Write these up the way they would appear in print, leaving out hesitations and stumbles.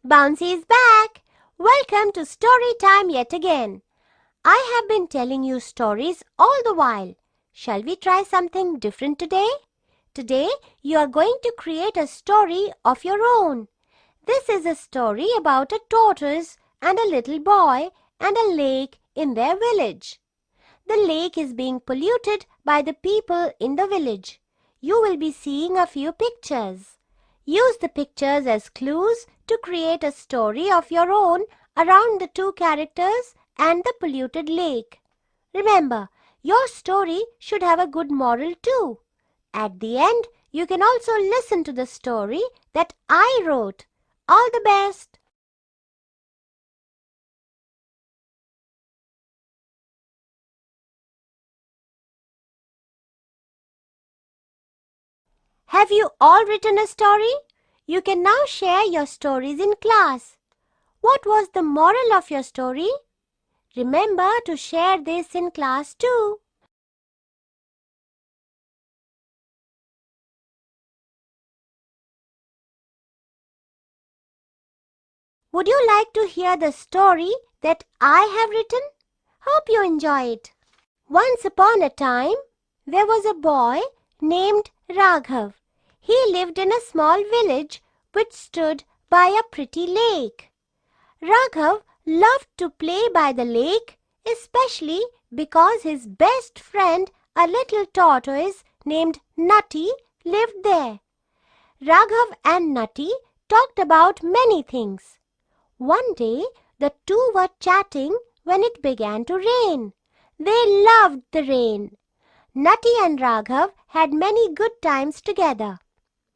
Bouncy is back. Welcome to Story Time yet again. I have been telling you stories all the while. Shall we try something different today? Today, you are going to create a story of your own. This is a story about a tortoise and a little boy and a lake in their village. The lake is being polluted by the people in the village. You will be seeing a few pictures. Use the pictures as clues to create a story of your own around the two characters and the polluted lake. Remember, your story should have a good moral too. At the end, you can also listen to the story that I wrote. All the best! Have you all written a story? You can now share your stories in class. What was the moral of your story? Remember to share this in class too. Would you like to hear the story that I have written? Hope you enjoy it. Once upon a time, there was a boy named Raghav. He lived in a small village which stood by a pretty lake. Raghav loved to play by the lake, especially because his best friend, a little tortoise named Nutty, lived there. Raghav and Nutty talked about many things. One day, the two were chatting when it began to rain. They loved the rain. Nutty and Raghav had many good times together.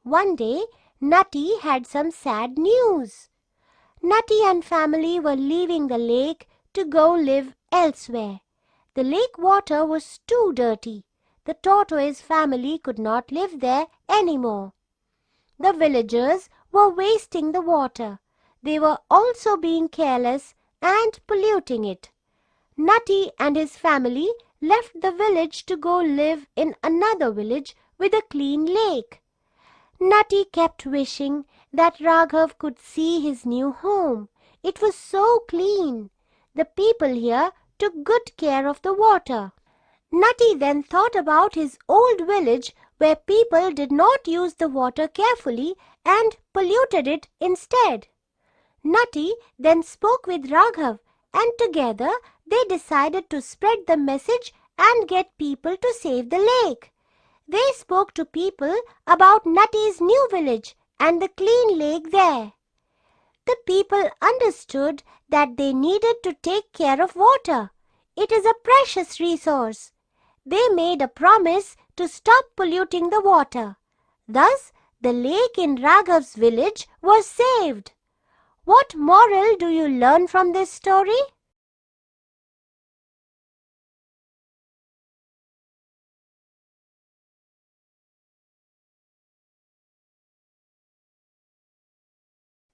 One day, Nutty had some sad news. Nutty and family were leaving the lake to go live elsewhere. The lake water was too dirty. The tortoise family could not live there anymore. The villagers were wasting the water. They were also being careless and polluting it. Nutty and his family left the village to go live in another village with a clean lake. Nutty kept wishing that Raghav could see his new home. It was so clean. The people here took good care of the water. Nutty then thought about his old village where people did not use the water carefully and polluted it instead. Nutty then spoke with Raghav, and together they decided to spread the message and get people to save the lake. They spoke to people about Nutty's new village and the clean lake there. The people understood that they needed to take care of water. It is a precious resource. They made a promise to stop polluting the water. Thus, the lake in Raghav's village was saved. What moral do you learn from this story?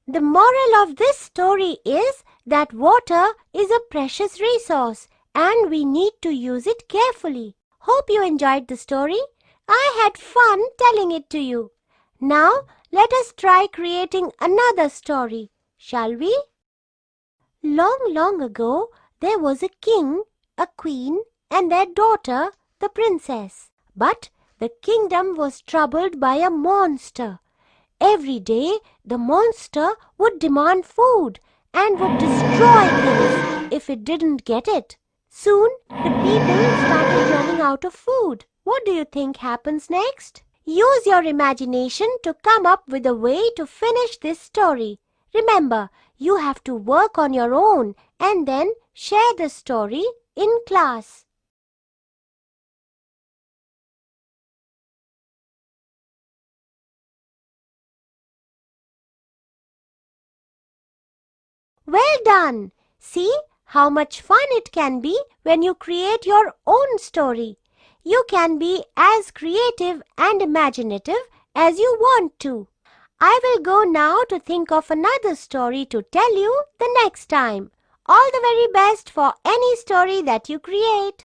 The moral of this story is that water is a precious resource and we need to use it carefully. Hope you enjoyed the story. I had fun telling it to you. Now, let us try creating another story, shall we? Long, long ago, there was a king, a queen, and their daughter, the princess. But the kingdom was troubled by a monster. Every day, the monster would demand food and would destroy things if it didn't get it. Soon, the people started running out of food. What do you think happens next? Use your imagination to come up with a way to finish this story. Remember, you have to work on your own and then share the story in class. Well done! See how much fun it can be when you create your own story. You can be as creative and imaginative as you want to. I will go now to think of another story to tell you the next time. All the very best for any story that you create.